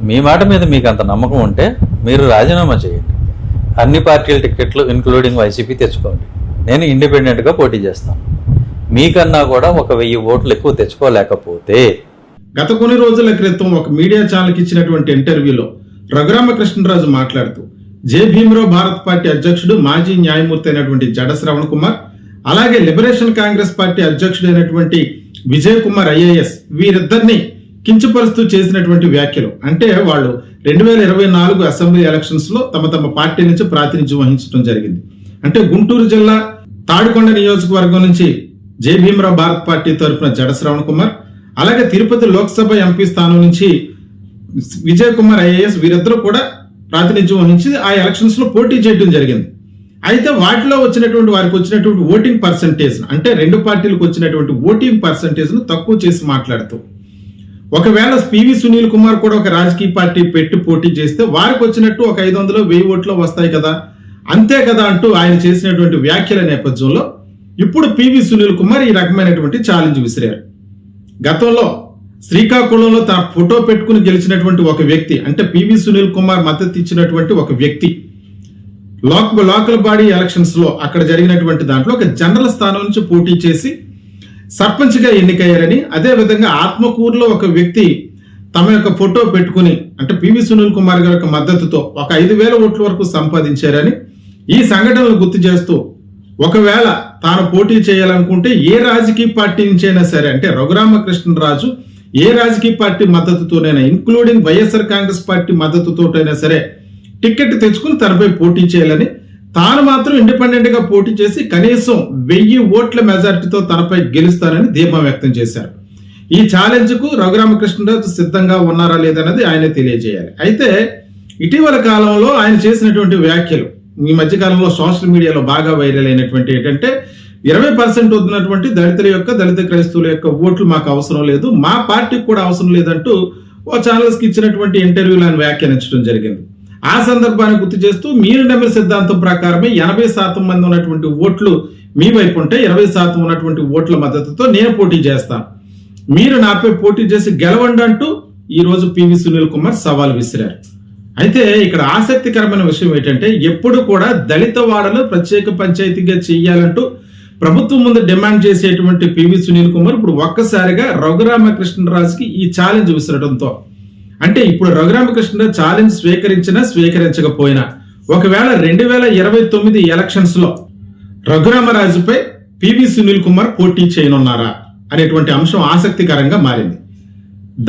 మీ మాట మీద మీకు అంత నమ్మకం ఉంటే మీరు రాజీనామా చేయండి, అన్ని పార్టీల టికెట్లు ఇంక్లూడింగ్ వైసీపీ తెచ్చుకోండి, నేను ఇండిపెండెంట్గా పోటీ చేస్తాను. మీకన్నా కూడా 1000 ఓట్లు ఎక్కువ తెచ్చుకోలేకపోతే. గత కొన్ని రోజుల క్రితం ఒక మీడియా ఛానల్కి ఇచ్చినటువంటి ఇంటర్వ్యూలో రఘురామకృష్ణరాజు మాట్లాడుతూ జే భీమరావు భారత్ పార్టీ అధ్యక్షుడు మాజీ న్యాయమూర్తి అయినటువంటి జడ శ్రవణ్ కుమార్, అలాగే లిబరేషన్ కాంగ్రెస్ పార్టీ అధ్యక్షుడు అయినటువంటి విజయ్ కుమార్ ఐఏఎస్ వీరిద్దరిని కించపరుస్తూ చేసినటువంటి వ్యాఖ్యలు. అంటే వాళ్ళు 2024 అసెంబ్లీ ఎలక్షన్స్ లో తమ పార్టీ నుంచి ప్రాతినిధ్యం వహించడం జరిగింది. అంటే గుంటూరు జిల్లా తాడికొండ నియోజకవర్గం నుంచి జే భీమరావు భారత్ పార్టీ తరఫున జడ శ్రవణ్ కుమార్, అలాగే తిరుపతి లోక్సభ ఎంపీ స్థానం నుంచి విజయ్ కుమార్ ఐఏఎస్ వీరిద్దరూ కూడా ప్రాతినిధ్యం వహించి ఆ ఎలక్షన్స్ లో పోటీ చేయడం జరిగింది. అయితే వాటిలో వారికి వచ్చినటువంటి ఓటింగ్ పర్సంటేజ్, అంటే రెండు పార్టీలకు వచ్చినటువంటి ఓటింగ్ పర్సంటేజ్ ను తక్కువ చేసి మాట్లాడుతూ, ఒకవేళ పివి సునీల్ కుమార్ కూడా ఒక రాజకీయ పార్టీ పెట్టి పోటీ చేస్తే వారికి వచ్చినట్టు ఒక 500-1000 ఓట్లు వస్తాయి కదా, అంతే కదా అంటూ ఆయన చేసినటువంటి వ్యాఖ్యల నేపథ్యంలో ఇప్పుడు పివి సునీల్ కుమార్ ఈ రకమైనటువంటి ఛాలెంజ్ విసిరారు. గతంలో శ్రీకాకుళంలో తన ఫోటో పెట్టుకుని గెలిచినటువంటి ఒక వ్యక్తి, అంటే పివి సునీల్ కుమార్ మద్దతు ఇచ్చినటువంటి ఒక వ్యక్తి లోకల్ బాడీ ఎలక్షన్స్ లో అక్కడ జరిగినటువంటి దాంట్లో ఒక జనరల్ స్థానం నుంచి పోటీ చేసి సర్పంచ్ గా ఎన్నికయ్యారని, అదే విధంగా ఆత్మకూరులో ఒక వ్యక్తి తమ యొక్క ఫోటో పెట్టుకుని, అంటే పివి సునీల్ కుమార్ గారి యొక్క మద్దతుతో ఒక 5000 ఓట్ల వరకు సంపాదించారని ఈ సంఘటనలు గుర్తు చేస్తూ, ఒకవేళ తాను పోటీ చేయాలనుకుంటే ఏ రాజకీయ పార్టీ నుంచైనా సరే, అంటే రఘురామకృష్ణరాజు ఏ రాజకీయ పార్టీ మద్దతుతోనైనా, ఇంక్లూడింగ్ వైఎస్ఆర్ కాంగ్రెస్ పార్టీ మద్దతుతోటైనా సరే టికెట్ తెచ్చుకుని తనపై పోటీ చేయాలని, తాను మాత్రం ఇండిపెండెంట్ గా పోటీ చేసి కనీసం 1000 ఓట్ల మెజారిటీతో తనపై గెలుస్తానని ధీమా వ్యక్తం చేశారు. ఈ ఛాలెంజ్ కు రఘురామకృష్ణరాజు సిద్ధంగా ఉన్నారా లేదన్నది ఆయన తెలియజేయాలి. అయితే ఇటీవల కాలంలో ఆయన చేసినటువంటి వ్యాఖ్యలు ఈ మధ్య కాలంలో సోషల్ మీడియాలో బాగా వైరల్ అయినటువంటి ఏంటంటే 20% ఉన్నటువంటి దళిత క్రైస్తవుల యొక్క ఓట్లు మాకు అవసరం లేదు, మా పార్టీకి కూడా అవసరం లేదంటూ ఓ ఛానల్స్ కి ఇచ్చినటువంటి ఇంటర్వ్యూలో ఆయన వ్యాఖ్యానించడం జరిగింది. ఆ సందర్భాన్ని గుర్తు చేస్తూ, మీరు నమ్మిన సిద్ధాంతం ప్రకారమే 80% మంది ఉన్నటువంటి ఓట్లు మీ వైపు ఉంటే 20% ఉన్నటువంటి ఓట్ల మద్దతుతో నేను పోటీ చేస్తాను, మీరు నాపై పోటీ చేసి గెలవండి అంటూ ఈ రోజు పివి సునీల్ కుమార్ సవాల్ విసిరారు. అయితే ఇక్కడ ఆసక్తికరమైన విషయం ఏంటంటే, ఎప్పుడు కూడా దళిత వాడలు ప్రత్యేక పంచాయతీగా చెయ్యాలంటూ ప్రభుత్వం ముందు డిమాండ్ చేసేటువంటి పివి సునీల్ కుమార్ ఇప్పుడు ఒక్కసారిగా రఘురామకృష్ణరాజుకి ఈ ఛాలెంజ్ విసరడంతో, అంటే ఇప్పుడు రఘురామకృష్ణరాజు ఛాలెంజ్ స్వీకరించకపోయినా ఒకవేళ 2029 ఎలక్షన్స్ లో రఘురామరాజుపై పివి సునీల్ కుమార్ పోటీ చేయనున్నారా అనేటువంటి అంశం ఆసక్తికరంగా మారింది.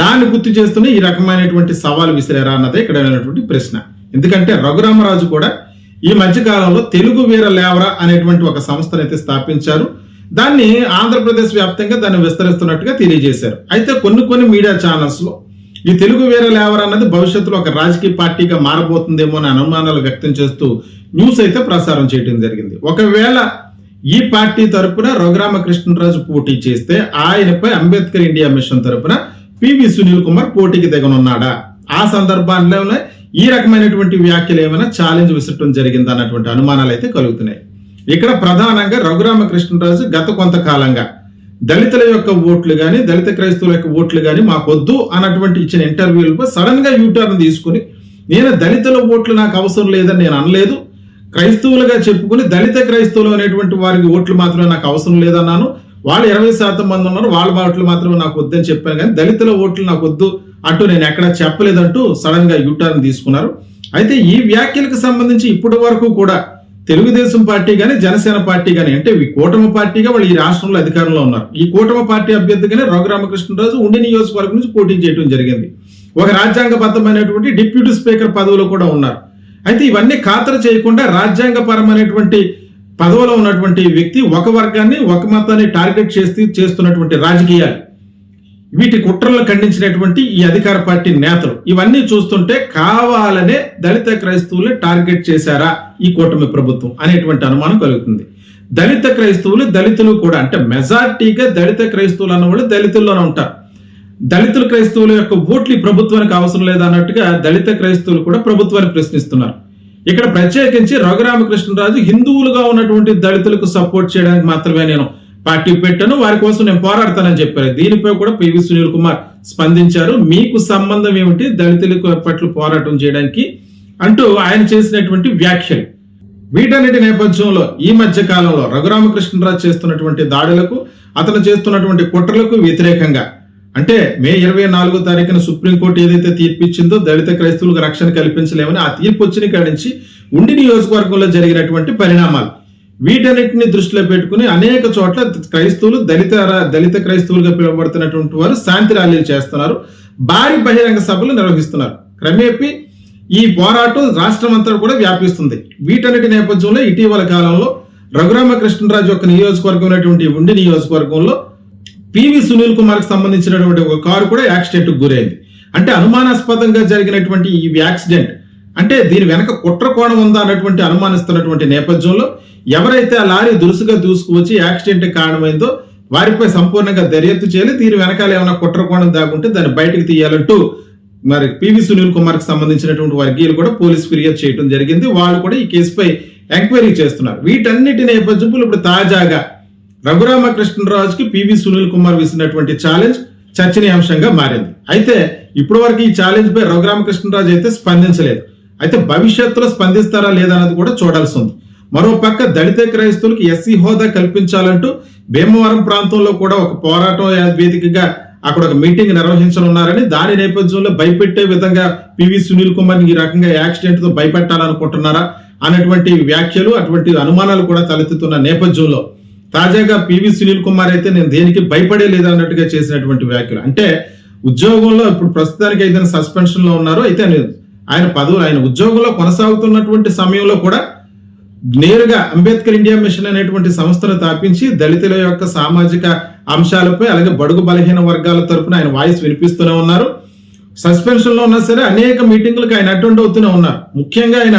దాన్ని గుర్తు చేస్తూనే ఈ రకమైనటువంటి సవాలు విసిరారా అన్నదే ఇక్కడ అయినటువంటి ప్రశ్న. ఎందుకంటే రఘురామరాజు కూడా ఈ మధ్య కాలంలో తెలుగు వీర లేవరా అనేటువంటి ఒక సంస్థను అయితే స్థాపించారు. దాన్ని ఆంధ్రప్రదేశ్ వ్యాప్తంగా దాన్ని విస్తరిస్తున్నట్టుగా తెలియజేశారు. అయితే కొన్ని మీడియా ఛానల్స్ లో ఈ తెలుగు వీర లేవరా అన్నది భవిష్యత్తులో ఒక రాజకీయ పార్టీగా మారబోతుందేమో అని అనుమానాలు వ్యక్తం చేస్తూ న్యూస్ అయితే ప్రసారం చేయడం జరిగింది. ఒకవేళ ఈ పార్టీ తరపున రఘురామకృష్ణరాజు పోటీ చేస్తే ఆయనపై అంబేద్కర్ ఇండియా మిషన్ తరపున పివి సునీల్ కుమార్ పోటీకి దిగనున్నాడా, ఆ సందర్భంలోనే ఈ రకమైనటువంటి వ్యాఖ్యలు ఏమైనా ఛాలెంజ్ విసరటం జరిగింది అన్నటువంటి అనుమానాలు అయితే కలుగుతున్నాయి. ఇక్కడ ప్రధానంగా రఘురామకృష్ణరాజు గత కొంతకాలంగా దళితుల యొక్క ఓట్లు గాని, దళిత క్రైస్తవుల యొక్క ఓట్లు గాని మాకొద్దు అన్నటువంటి ఇచ్చిన ఇంటర్వ్యూలపై సడన్ గా యూటర్న్ తీసుకుని, నేను దళితుల ఓట్లు నాకు అవసరం లేదని నేను అనలేదు, క్రైస్తవులుగా చెప్పుకుని దళిత క్రైస్తవులు అనేటువంటి వారికి ఓట్లు మాత్రమే నాకు అవసరం లేదన్నాను, వాళ్ళు 20% మంది ఉన్నారు, వాళ్ళ ఓట్లు మాత్రమే నాకు వద్దని చెప్పాను, కానీ దళితుల ఓట్లు నాకు వద్దు అంటూ నేను ఎక్కడ చెప్పలేదంటూ సడన్ గా యూటర్న్ తీసుకున్నారు. అయితే ఈ వ్యాఖ్యలకు సంబంధించి ఇప్పటి వరకు కూడా తెలుగుదేశం పార్టీ గాని, జనసేన పార్టీ గాని, అంటే ఈ కూటమి పార్టీగా వాళ్ళు ఈ రాష్ట్రంలో అధికారంలో ఉన్నారు, ఈ కూటమి పార్టీ అభ్యర్థిగానే రఘురామకృష్ణరాజు ఉండి నియోజకవర్గం నుంచి పోటీ చేయడం జరిగింది. ఒక రాజ్యాంగబద్ధమైనటువంటి డిప్యూటీ స్పీకర్ పదవిలో కూడా ఉన్నారు. అయితే ఇవన్నీ ఖాతరు చేయకుండా రాజ్యాంగపరమైనటువంటి పదవిలో ఉన్నటువంటి వ్యక్తి ఒక వర్గాన్ని, ఒక మతాన్ని టార్గెట్ చేస్తున్నటువంటి రాజకీయాలు, వీటి కుట్రలను ఖండించినటువంటి ఈ అధికార పార్టీ నేతలు ఇవన్నీ చూస్తుంటే కావాలనే దళిత క్రైస్తవులు టార్గెట్ చేశారా ఈ కూటమి ప్రభుత్వం అనేటువంటి అనుమానం కలుగుతుంది. దళిత క్రైస్తవులు, దళితులు కూడా, అంటే మెజార్టీగా దళిత క్రైస్తవులు అన్నవాళ్ళు దళితుల్లోనే ఉంటారు. దళితుల క్రైస్తవుల యొక్క ఓట్లు ఈ ప్రభుత్వానికి అవసరం లేదన్నట్టుగా దళిత క్రైస్తవులు కూడా ప్రభుత్వాన్ని ప్రశ్నిస్తున్నారు. ఇక్కడ ప్రత్యేకించి రఘురామకృష్ణరాజు హిందువులుగా ఉన్నటువంటి దళితులకు సపోర్ట్ చేయడానికి మాత్రమే నేను పార్టీ పెట్టాను, వారి కోసం నేను పోరాడతానని చెప్పారు. దీనిపై కూడా పివి సునీల్ కుమార్ స్పందించారు. మీకు సంబంధం ఏమిటి దళితుల పట్ల పోరాటం చేయడానికి అంటూ ఆయన చేసినటువంటి వ్యాఖ్యలు. వీటన్నిటి నేపథ్యంలో ఈ మధ్య కాలంలో రఘురామకృష్ణరాజు చేస్తున్నటువంటి దాడులకు, అతను చేస్తున్నటువంటి కుట్రలకు వ్యతిరేకంగా అంటే మే 24వ తారీఖున సుప్రీంకోర్టు ఏదైతే తీర్పు ఇచ్చిందో దళిత క్రైస్తవులకు రక్షణ కల్పించలేమని, ఆ తీర్పు వచ్చిన కాడి నుంచి ఉండి నియోజకవర్గంలో జరిగినటువంటి పరిణామాలు వీటన్నిటిని దృష్టిలో పెట్టుకుని అనేక చోట్ల క్రైస్తవులు దళిత క్రైస్తవులుగా పిలువబడుతున్నటువంటి వారు శాంతి ర్యాలీలు చేస్తున్నారు, భారీ బహిరంగ సభలు నిర్వహిస్తున్నారు. క్రమేపీ ఈ పోరాటం రాష్ట్రం అంతా కూడా వ్యాపిస్తుంది. వీటన్నిటి నేపథ్యంలో ఇటీవల కాలంలో రఘురామకృష్ణరాజు యొక్క నియోజకవర్గం ఉన్నటువంటి ఉండి నియోజకవర్గంలో పివి సునీల్ కుమార్ కి సంబంధించినటువంటి ఒక కారు కూడా యాక్సిడెంట్ కు గురైంది. అంటే అనుమానాస్పదంగా జరిగినటువంటి ఈ యాక్సిడెంట్ అంటే దీని వెనక కుట్ర కోణం ఉందా అన్నటువంటి అనుమానిస్తున్నటువంటి నేపథ్యంలో ఎవరైతే ఆ లారీ దురుసుగా దూసుకువచ్చి యాక్సిడెంట్ కారణమైందో వారిపై సంపూర్ణంగా దర్యాప్తు చేయాలి, దీని వెనకాల ఏమైనా కుట్ర కోణం దాగుంటే దాన్ని బయటకు తీయాలంటూ మరి పివి సునీల్ కుమార్ కి సంబంధించినటువంటి వర్గీయులు కూడా పోలీస్ ఫిర్యాదు చేయడం జరిగింది. వాళ్ళు కూడా ఈ కేసుపై ఎంక్వైరీ చేస్తున్నారు. వీటన్నిటి నేపథ్యంలో ఇప్పుడు తాజాగా రఘురామకృష్ణరాజుకి పివి సునీల్ కుమార్ విసినటువంటి ఛాలెంజ్ చర్చనీయాంశంగా మారింది. అయితే ఇప్పటి వరకు ఈ ఛాలెంజ్ పై రఘురామకృష్ణరాజు అయితే స్పందించలేదు. అయితే భవిష్యత్తులో స్పందిస్తారా లేదా అన్నది కూడా చూడాల్సి ఉంది. మరోపక్క దళిత క్రైస్తవులకు ఎస్సీ హోదా కల్పించాలంటూ భీమవరం ప్రాంతంలో కూడా ఒక పోరాటం వేదికగా అక్కడ ఒక మీటింగ్ నిర్వహించనున్నారని, దాని నేపథ్యంలో భయపెట్టే విధంగా పివి సునీల్ కుమార్ ఈ రకంగా యాక్సిడెంట్ తో భయపెట్టాలనుకుంటున్నారా అన్నటువంటి వ్యాఖ్యలు, అటువంటి అనుమానాలు కూడా తలెత్తుతున్న నేపథ్యంలో తాజాగా పివి సునీల్ కుమార్ అయితే నేను దేనికి భయపడే లేదా అన్నట్టుగా చేసినటువంటి వ్యాఖ్యలు. అంటే ఉద్యోగంలో ఇప్పుడు ప్రస్తుతానికి అయితే సస్పెన్షన్ లో ఉన్నారు. అయితే ఆయన ఉద్యోగంలో కొనసాగుతున్నటువంటి సమయంలో కూడా నేరుగా అంబేద్కర్ ఇండియా మిషన్ అనేటువంటి సంస్థను స్థాపించి దళితుల యొక్క సామాజిక అంశాలపై అలాగే బడుగు బలహీన వర్గాల తరపున ఆయన వాయిస్ వినిపిస్తూనే ఉన్నారు. సస్పెన్షన్ లో ఉన్నా సరే అనేక మీటింగులకు ఆయన అటెండ్ అవుతూనే ఉన్నారు. ముఖ్యంగా ఆయన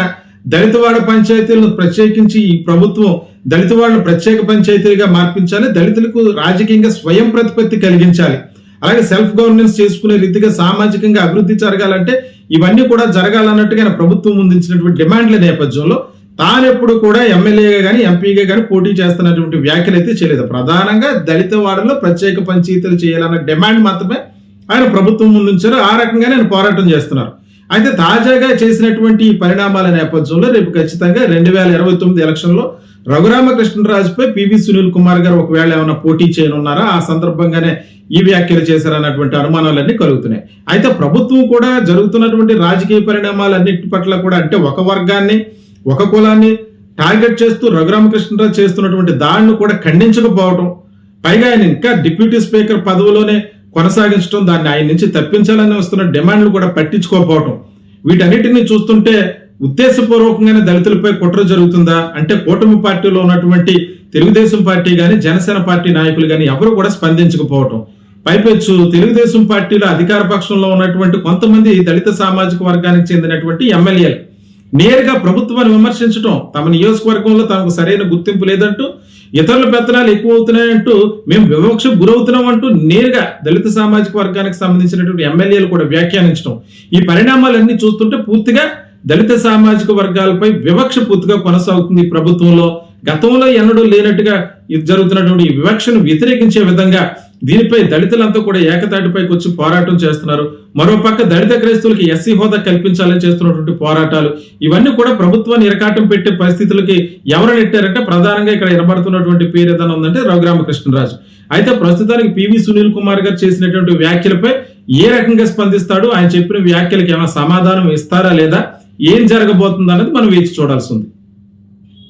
దళితవాడ పంచాయతీలను ప్రత్యేకించి ఈ ప్రభుత్వం దళితవాడను ప్రత్యేక పంచాయతీలుగా మార్పించాలి, దళితులకు రాజకీయంగా స్వయం ప్రతిపత్తి కలిగించాలి, అలాగే సెల్ఫ్ గవర్నెన్స్ చేసుకునే రీతిగా సామాజికంగా అభివృద్ధి జరగాలంటే ఇవన్నీ కూడా జరగాలన్నట్టుగా ఆయన ప్రభుత్వం ముందుంచినటువంటి డిమాండ్ల నేపథ్యంలో తానెప్పుడు కూడా ఎమ్మెల్యేగా కానీ ఎంపీగా కానీ పోటీ చేస్తున్నటువంటి వ్యాఖ్యలు అయితే చేయలేదు. ప్రధానంగా దళిత వాడలో ప్రత్యేక పంచాయతీలు చేయాలన్న డిమాండ్ మాత్రమే ఆయన ప్రభుత్వం ముందుంచారు. ఆ రకంగానే ఆయన పోరాటం చేస్తున్నారు. అయితే తాజాగా చేసినటువంటి ఈ పరిణామాల నేపథ్యంలో రేపు ఖచ్చితంగా 2029 ఎలక్షన్లో రఘురామకృష్ణరాజుపై పివి సునీల్ కుమార్ గారు ఒకవేళ ఏమైనా పోటీ చేయనున్నారా, ఆ సందర్భంగానే ఈ వ్యాఖ్యలు చేశారన్నటువంటి అనుమానాలన్నీ కలుగుతున్నాయి. అయితే ప్రభుత్వం కూడా జరుగుతున్నటువంటి రాజకీయ పరిణామాలన్నిటి పట్ల కూడా అంటే ఒక వర్గాన్ని ఒక కులాన్ని టార్గెట్ చేస్తూ రఘురామకృష్ణరాజు చేస్తున్నటువంటి దాడిని కూడా ఖండించకపోవటం, పైగా ఆయన ఇంకా డిప్యూటీ స్పీకర్ పదవిలోనే కొనసాగించడం, దాన్ని ఆయన నుంచి తప్పించాలని వస్తున్న డిమాండ్లు కూడా పట్టించుకోకపోవటం, వీటన్నిటిని చూస్తుంటే ఉద్దేశపూర్వకంగానే దళితులపై కుట్ర జరుగుతుందా అంటే కూటమి పార్టీలో ఉన్నటువంటి తెలుగుదేశం పార్టీ గాని జనసేన పార్టీ నాయకులు గాని ఎవరు కూడా స్పందించకపోవటం, పైపెచ్చు తెలుగుదేశం పార్టీలో అధికార పక్షంలో ఉన్నటువంటి కొంతమంది దళిత సామాజిక వర్గానికి చెందినటువంటి ఎమ్మెల్యేలు నేరుగా ప్రభుత్వాన్ని విమర్శించడం, తమ నియోజకవర్గంలో తమకు సరైన గుర్తింపు లేదంటూ, ఇతరుల పెత్తనాలు ఎక్కువ అవుతున్నాయంటూ, మేము వివక్షకు గురవుతున్నాం అంటూ నేరుగా దళిత సామాజిక వర్గానికి సంబంధించినటువంటి ఎమ్మెల్యేలు కూడా వ్యాఖ్యానించడం, ఈ పరిణామాలన్నీ చూస్తుంటే పూర్తిగా దళిత సామాజిక వర్గాలపై వివక్ష పూర్తిగా కొనసాగుతుంది ప్రభుత్వంలో. గతంలో ఎన్నడూ లేనట్టుగా జరుగుతున్నటువంటి ఈ వివక్షను వ్యతిరేకించే విధంగా దీనిపై దళితులంతా కూడా ఏకతాటిపైకి వచ్చి పోరాటం చేస్తున్నారు. మరోపక్క దళిత క్రైస్తవులకి ఎస్సీ హోదా కల్పించాలని చేస్తున్నటువంటి పోరాటాలు ఇవన్నీ కూడా ప్రభుత్వాన్ని ఇరకాటం పెట్టే పరిస్థితులకి ఎవరు నెట్టారంటే ప్రధానంగా ఇక్కడ వినబడుతున్నటువంటి పేరు ఏదైనా ఉందంటే రఘురామకృష్ణరాజు. అయితే ప్రస్తుతానికి పివి సునీల్ కుమార్ గారు చేసినటువంటి వ్యాఖ్యలపై ఏ రకంగా స్పందిస్తాడు, ఆయన చెప్పిన వ్యాఖ్యలకి ఏమైనా సమాధానం ఇస్తారా లేదా, ఏం జరగబోతుంది అన్నది మనం వేచి చూడాల్సి ఉంది.